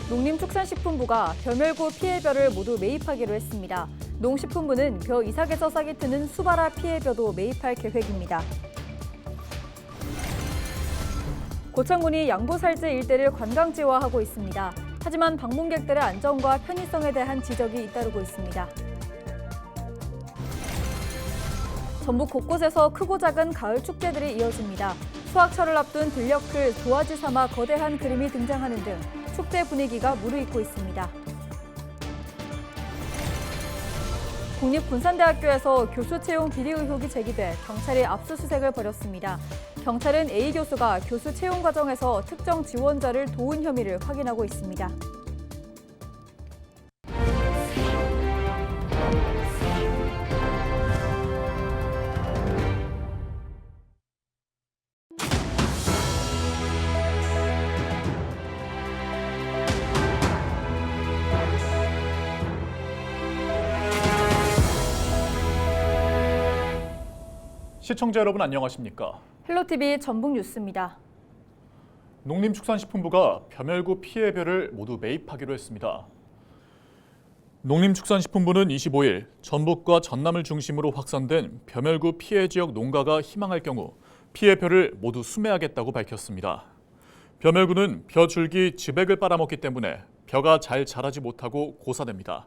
농림축산식품부가 벼멸구 피해벼를 모두 매입하기로 했습니다. 농식품부는 벼 이삭에서 싹이 트는 수바라 피해벼도 매입할 계획입니다. 고창군이 양구살제 일대를 관광지화하고 있습니다. 하지만 방문객들의 안전과 편의성에 대한 지적이 잇따르고 있습니다. 전북 곳곳에서 크고 작은 가을 축제들이 이어집니다. 수확철을 앞둔 들녘을 도화지 삼아 거대한 그림이 등장하는 등 축제 분위기가 무르익고 있습니다. 국립군산대학교에서 교수 채용 비리 의혹이 제기돼 경찰이 압수수색을 벌였습니다. 경찰은 A 교수가 교수 채용 과정에서 특정 지원자를 도운 혐의를 확인하고 있습니다. 시청자 여러분 안녕하십니까? 헬로티비 전북 뉴스입니다. 농림축산식품부가 벼멸구 피해벼를 모두 매입하기로 했습니다. 농림축산식품부는 25일 전북과 전남을 중심으로 확산된 벼멸구 피해 지역 농가가 희망할 경우 피해벼를 모두 수매하겠다고 밝혔습니다. 벼멸구는 벼줄기 즙액을 빨아먹기 때문에 벼가 잘 자라지 못하고 고사됩니다.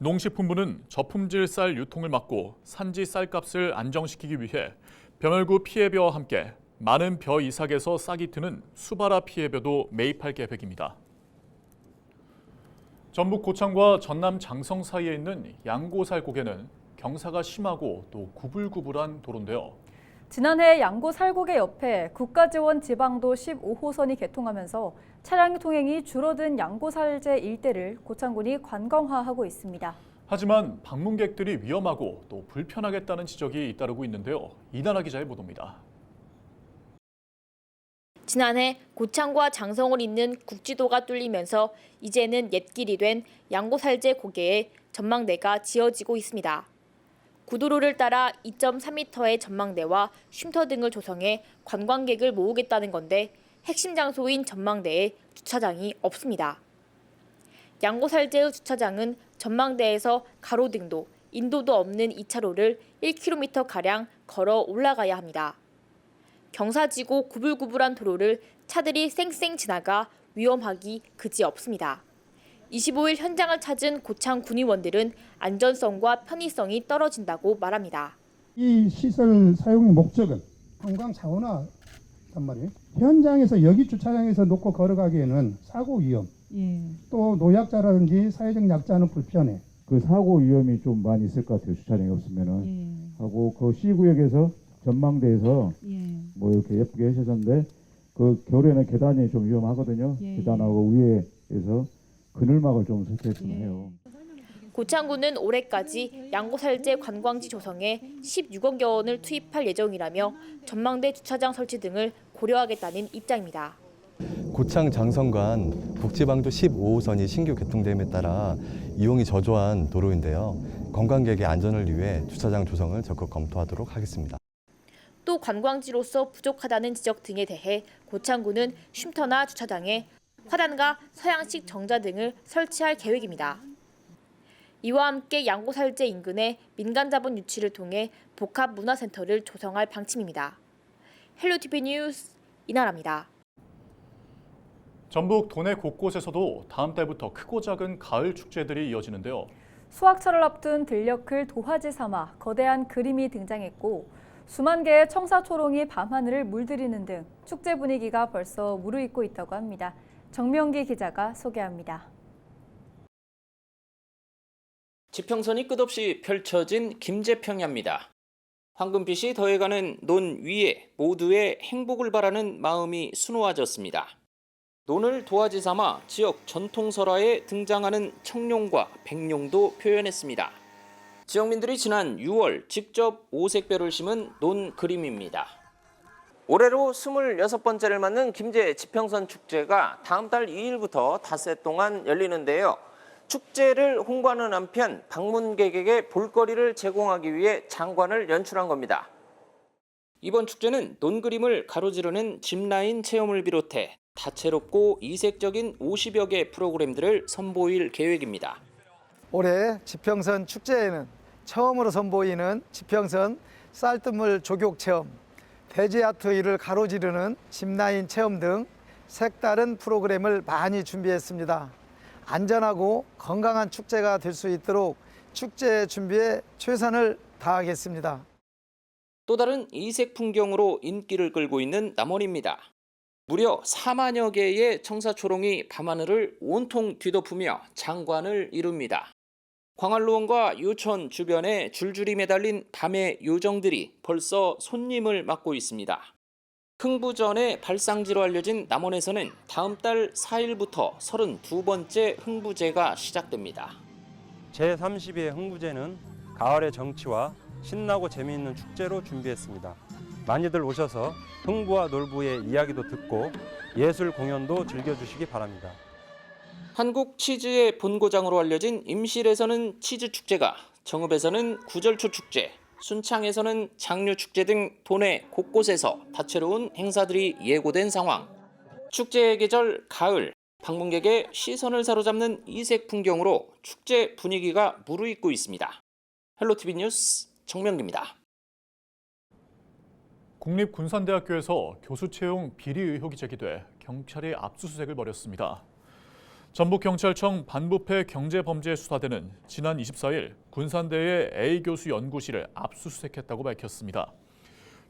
농식품부는 저품질 쌀 유통을 막고 산지 쌀값을 안정시키기 위해 벼멸구 피해벼와 함께 많은 벼 이삭에서 싹이 트는 수바라 피해벼도 매입할 계획입니다. 전북 고창과 전남 장성 사이에 있는 양고살곡에는 경사가 심하고 또 구불구불한 도로인데요. 지난해 양구살곡의 옆에 국가지원 지방도 15호선이 개통하면서 차량 통행이 줄어든 양구살제 일대를 고창군이 관광화하고 있습니다. 하지만 방문객들이 위험하고 또 불편하겠다는 지적이 잇따르고 있는데요. 이나라 기자의 보도입니다. 지난해 고창과 장성을 잇는 국지도가 뚫리면서 이제는 옛길이 된 양고살제 고개에 전망대가 지어지고 있습니다. 구도로를 따라 2.3m의 전망대와 쉼터 등을 조성해 관광객을 모으겠다는 건데 핵심 장소인 전망대에 주차장이 없습니다. 양고살제의 주차장은 전망대에서 가로등도, 인도도 없는 2차로를 1km가량 걸어 올라가야 합니다. 경사지고 구불구불한 도로를 차들이 쌩쌩 지나가 위험하기 그지없습니다. 25일 현장을 찾은 고창 군의원들은 안전성과 편의성이 떨어진다고 말합니다. 이 시설 사용의 목적은 관광 차원화란 말이에요. 현장에서 여기 주차장에서 놓고 걸어가기에는 사고 위험, 또 노약자라든지 사회적 약자는 불편해. 그 사고 위험이 좀 많이 있을 것 같아요. 주차장이 없으면은. 하고 그 C구역에서 전망대에서 뭐 이렇게 예쁘게 하셨는데 그 겨울에는 계단이 좀 위험하거든요. 계단하고 위에서 그늘막을 좀 설치했으면 해요. 고창군은 올해까지 양고살제 관광지 조성에 16억여 원을 투입할 예정이라며 전망대 주차장 설치 등을 고려하겠다는 입장입니다. 고창 장성 간 북지방도 15호선이 신규 개통됨에 따라 이용이 저조한 도로인데요. 관광객의 안전을 위해 주차장 조성을 적극 검토하도록 하겠습니다. 또 관광지로서 부족하다는 지적 등에 대해 고창군은 쉼터나 주차장에 화단과 서양식 정자 등을 설치할 계획입니다. 이와 함께 양고살제 인근에 민간자본 유치를 통해 복합문화센터를 조성할 방침입니다. 헬로티비 뉴스 이나라입니다. 전북 도내 곳곳에서도 다음 달부터 크고 작은 가을 축제들이 이어지는데요. 수확철을 앞둔 들녘을 도화지 삼아 거대한 그림이 등장했고 수만 개의 청사초롱이 밤하늘을 물들이는 등 축제 분위기가 벌써 무르익고 있다고 합니다. 정명기 기자가 소개합니다. 지평선이 끝없이 펼쳐진 김제평야입니다. 황금빛이 더해가는 논 위에 모두의 행복을 바라는 마음이 수놓아졌습니다. 논을 도화지 삼아 지역 전통설화에 등장하는 청룡과 백룡도 표현했습니다. 지역민들이 지난 6월 직접 오색별을 심은 논 그림입니다. 올해로 26번째를 맞는 김제 지평선 축제가 다음 달 2일부터 닷새 동안 열리는데요. 축제를 홍보하는 한편 방문객에게 볼거리를 제공하기 위해 장관을 연출한 겁니다. 이번 축제는 논그림을 가로지르는 짚라인 체험을 비롯해 다채롭고 이색적인 50여 개 프로그램들을 선보일 계획입니다. 올해 지평선 축제에는 처음으로 선보이는 지평선 쌀뜨물 조격 체험, 대지아트 위를 가로지르는 짚라인 체험 등 색다른 프로그램을 많이 준비했습니다. 안전하고 건강한 축제가 될 수 있도록 축제 준비에 최선을 다하겠습니다. 또 다른 이색 풍경으로 인기를 끌고 있는 남원입니다. 무려 4만여 개의 청사초롱이 밤하늘을 온통 뒤덮으며 장관을 이룹니다. 광안루원과 유천 주변에 줄줄이 매달린 밤의 요정들이 벌써 손님을 맡고 있습니다. 흥부전의 발상지로 알려진 남원에서는 다음 달 4일부터 32번째 흥부제가 시작됩니다. 제32회 흥부제는 가을의 정치와 신나고 재미있는 축제로 준비했습니다. 많이들 오셔서 흥부와 놀부의 이야기도 듣고 예술 공연도 즐겨주시기 바랍니다. 한국 치즈의 본고장으로 알려진 임실에서는 치즈 축제가, 정읍에서는 구절초 축제, 순창에서는 장류 축제 등 도내 곳곳에서 다채로운 행사들이 예고된 상황. 축제의 계절 가을, 방문객의 시선을 사로잡는 이색 풍경으로 축제 분위기가 무르익고 있습니다. 헬로티비 뉴스 정명기입니다. 국립군산대학교에서 교수 채용 비리 의혹이 제기돼 경찰이 압수수색을 벌였습니다. 전북경찰청 반부패 경제범죄수사대는 지난 24일 군산대의 A 교수 연구실을 압수수색했다고 밝혔습니다.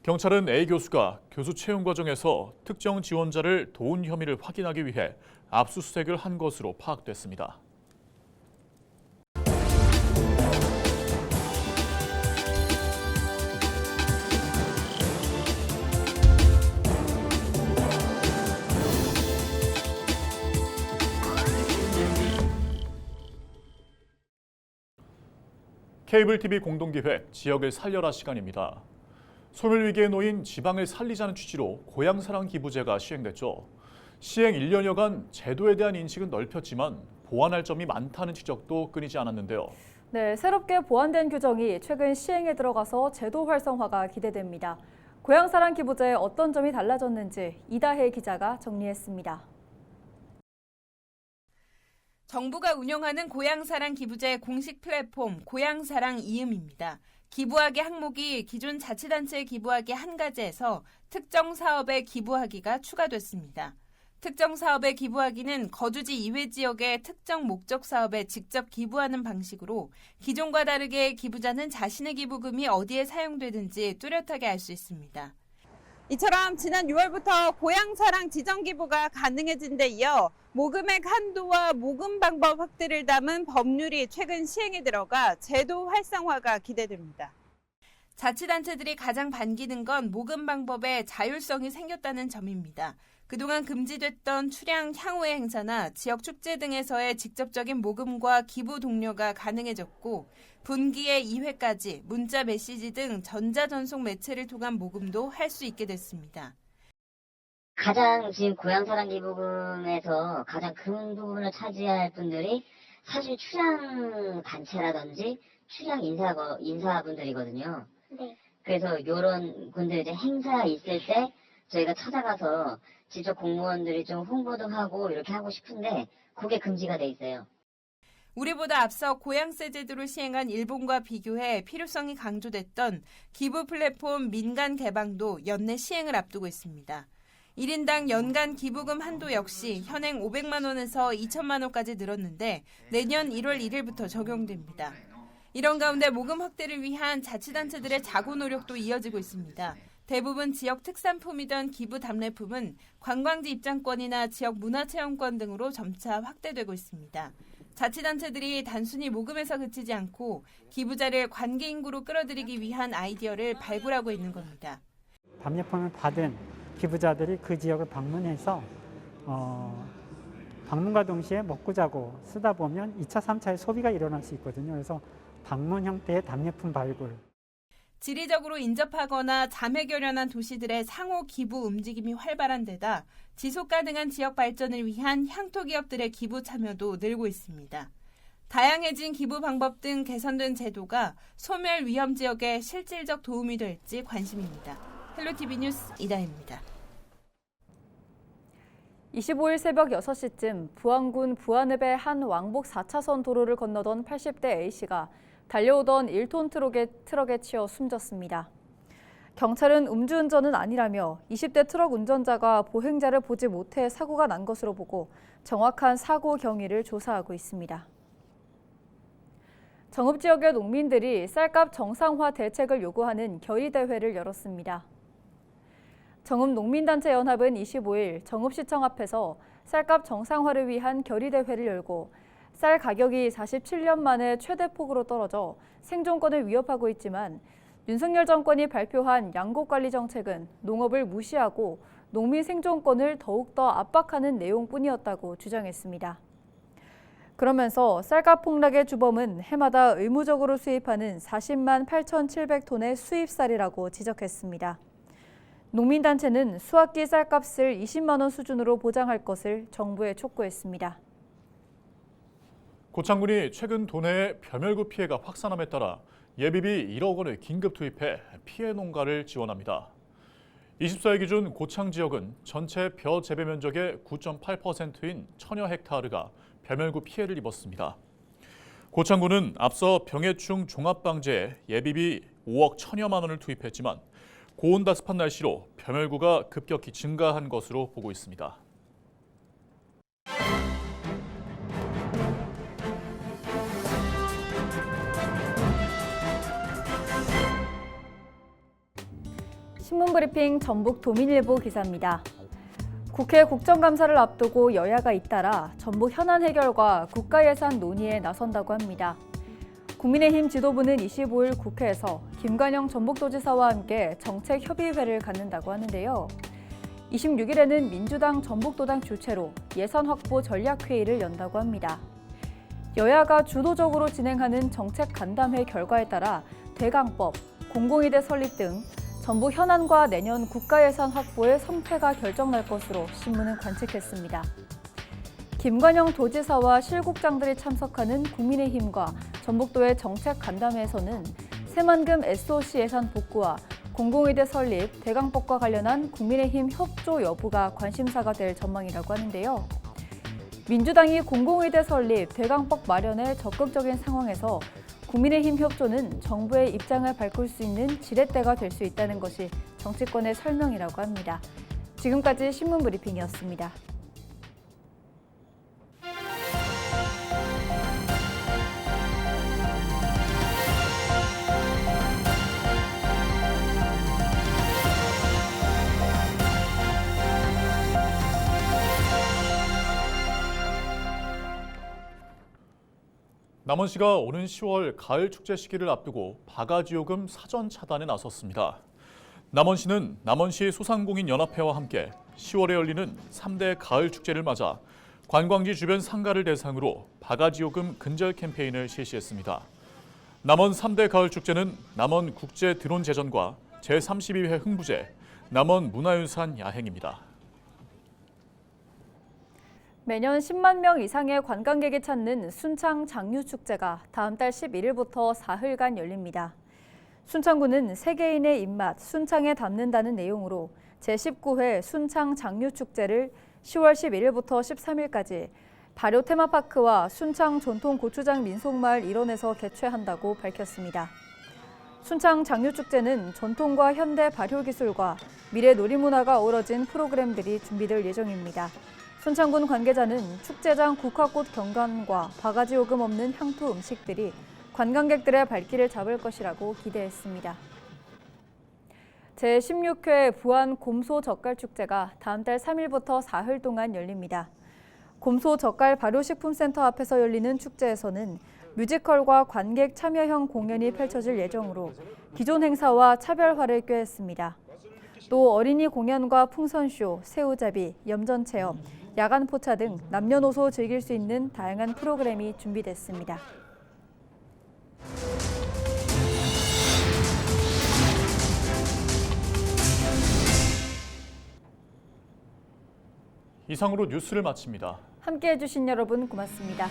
경찰은 A 교수가 교수 채용 과정에서 특정 지원자를 도운 혐의를 확인하기 위해 압수수색을 한 것으로 파악됐습니다. 케이블 TV 공동기획 지역을 살려라 시간입니다. 소멸위기에 놓인 지방을 살리자는 취지로 고향사랑 기부제가 시행됐죠. 시행 1년여간 제도에 대한 인식은 넓혔지만 보완할 점이 많다는 지적도 끊이지 않았는데요. 네, 새롭게 보완된 규정이 최근 시행에 들어가서 제도 활성화가 기대됩니다. 고향사랑 기부제에 어떤 점이 달라졌는지 이다혜 기자가 정리했습니다. 정부가 운영하는 고향사랑 기부제 공식 플랫폼 고향사랑 이음입니다. 기부하기 항목이 기존 자치단체에 기부하기 한 가지에서 특정 사업에 기부하기가 추가됐습니다. 특정 사업에 기부하기는 거주지 이외 지역의 특정 목적 사업에 직접 기부하는 방식으로 기존과 다르게 기부자는 자신의 기부금이 어디에 사용되든지 뚜렷하게 알 수 있습니다. 이처럼 지난 6월부터 고향사랑 지정 기부가 가능해진 데 이어 모금액 한도와 모금 방법 확대를 담은 법률이 최근 시행에 들어가 제도 활성화가 기대됩니다. 자치단체들이 가장 반기는 건 모금 방법에 자율성이 생겼다는 점입니다. 그동안 금지됐던 출향 향후의 행사나 지역 축제 등에서의 직접적인 모금과 기부 독려가 가능해졌고 분기에 2회까지 문자 메시지 등 전자전송 매체를 통한 모금도 할 수 있게 됐습니다. 가장 지금 고향사랑 기부금에서 가장 큰 부분을 차지할 분들이 사실 출향 단체라든지 출향 인사분들이거든요. 네. 그래서 이런 분들 이제 행사 있을 때 저희가 찾아가서 직접 공무원들이 좀 홍보도 하고 이렇게 하고 싶은데 그게 금지가 돼 있어요. 우리보다 앞서 고향세 제도를 시행한 일본과 비교해 필요성이 강조됐던 기부 플랫폼 민간 개방도 연내 시행을 앞두고 있습니다. 1인당 연간 기부금 한도 역시 현행 500만 원에서 2천만 원까지 늘었는데 내년 1월 1일부터 적용됩니다. 이런 가운데 모금 확대를 위한 자치단체들의 자구 노력도 이어지고 있습니다. 대부분 지역 특산품이던 기부 답례품은 관광지 입장권이나 지역 문화체험권 등으로 점차 확대되고 있습니다. 자치단체들이 단순히 모금에서 그치지 않고 기부자를 관계 인구로 끌어들이기 위한 아이디어를 발굴하고 있는 겁니다. 답례품을 받은 기부자들이 그 지역을 방문해서 방문과 동시에 먹고 자고 쓰다 보면 2차, 3차의 소비가 일어날 수 있거든요. 그래서 방문 형태의 답례품 발굴. 지리적으로 인접하거나 자매 결연한 도시들의 상호 기부 움직임이 활발한 데다 지속 가능한 지역 발전을 위한 향토 기업들의 기부 참여도 늘고 있습니다. 다양해진 기부 방법 등 개선된 제도가 소멸 위험 지역에 실질적 도움이 될지 관심입니다. 헬로티비 뉴스 이다혜입니다. 25일 새벽 6시쯤 부안군 부안읍의 한 왕복 4차선 도로를 건너던 80대 A씨가 달려오던 1톤 트럭에 치여 숨졌습니다. 경찰은 음주운전은 아니라며 20대 트럭 운전자가 보행자를 보지 못해 사고가 난 것으로 보고 정확한 사고 경위를 조사하고 있습니다. 정읍 지역의 농민들이 쌀값 정상화 대책을 요구하는 결의대회를 열었습니다. 정읍농민단체연합은 25일 정읍시청 앞에서 쌀값 정상화를 위한 결의대회를 열고 쌀 가격이 47년 만에 최대폭으로 떨어져 생존권을 위협하고 있지만 윤석열 정권이 발표한 양곡관리 정책은 농업을 무시하고 농민 생존권을 더욱더 압박하는 내용뿐이었다고 주장했습니다. 그러면서 쌀값 폭락의 주범은 해마다 의무적으로 수입하는 40만 8,700톤의 수입쌀이라고 지적했습니다. 농민단체는 수확기 쌀값을 20만 원 수준으로 보장할 것을 정부에 촉구했습니다. 고창군이 최근 도내에 벼멸구 피해가 확산함에 따라 예비비 1억 원을 긴급 투입해 피해 농가를 지원합니다. 24일 기준 고창 지역은 전체 벼 재배 면적의 9.8%인 천여 헥타르가 벼멸구 피해를 입었습니다. 고창군은 앞서 병해충 종합방제에 예비비 5억 1천여만 원을 투입했지만 고온다습한 날씨로 벼멸구가 급격히 증가한 것으로 보고 있습니다. 신문브리핑 전북도민일보 기사입니다. 국회 국정감사를 앞두고 여야가 잇따라 전북 현안 해결과 국가예산 논의에 나선다고 합니다. 국민의힘 지도부는 25일 국회에서 김관영 전북도지사와 함께 정책협의회를 갖는다고 하는데요. 26일에는 민주당 전북도당 주최로 예산 확보 전략회의를 연다고 합니다. 여야가 주도적으로 진행하는 정책 간담회 결과에 따라 대강법, 공공의대 설립 등 전북 현안과 내년 국가예산 확보의 성패가 결정날 것으로 신문은 관측했습니다. 김관영 도지사와 실국장들이 참석하는 국민의힘과 전북도의 정책 간담회에서는 새만금 SOC 예산 복구와 공공의대 설립, 대강법과 관련한 국민의힘 협조 여부가 관심사가 될 전망이라고 하는데요. 민주당이 공공의대 설립, 대강법 마련에 적극적인 상황에서 국민의힘 협조는 정부의 입장을 바꿀 수 있는 지렛대가 될 수 있다는 것이 정치권의 설명이라고 합니다. 지금까지 신문브리핑이었습니다. 남원시가 오는 10월 가을 축제 시기를 앞두고 바가지요금 사전 차단에 나섰습니다. 남원시는 남원시 소상공인연합회와 함께 10월에 열리는 3대 가을 축제를 맞아 관광지 주변 상가를 대상으로 바가지요금 근절 캠페인을 실시했습니다. 남원 3대 가을 축제는 남원 국제 드론 제전과 제32회 흥부제, 남원 문화유산 야행입니다. 매년 10만 명 이상의 관광객이 찾는 순창 장류축제가 다음 달 11일부터 사흘간 열립니다. 순창구는 세계인의 입맛, 순창에 담는다는 내용으로 제19회 순창 장류축제를 10월 11일부터 13일까지 발효 테마파크와 순창 전통 고추장 민속마을 일원에서 개최한다고 밝혔습니다. 순창 장류축제는 전통과 현대 발효 기술과 미래 놀이문화가 어우러진 프로그램들이 준비될 예정입니다. 순창군 관계자는 축제장 국화꽃 경관과 바가지 요금 없는 향토 음식들이 관광객들의 발길을 잡을 것이라고 기대했습니다. 제16회 부안 곰소젓갈축제가 다음 달 3일부터 사흘 동안 열립니다. 곰소젓갈 발효식품센터 앞에서 열리는 축제에서는 뮤지컬과 관객 참여형 공연이 펼쳐질 예정으로 기존 행사와 차별화를 꾀했습니다. 또 어린이 공연과 풍선쇼, 새우잡이, 염전체험, 야간 포차 등 남녀노소 즐길 수 있는 다양한 프로그램이 준비됐습니다. 이상으로 뉴스를 마칩니다. 함께해 주신 여러분 고맙습니다.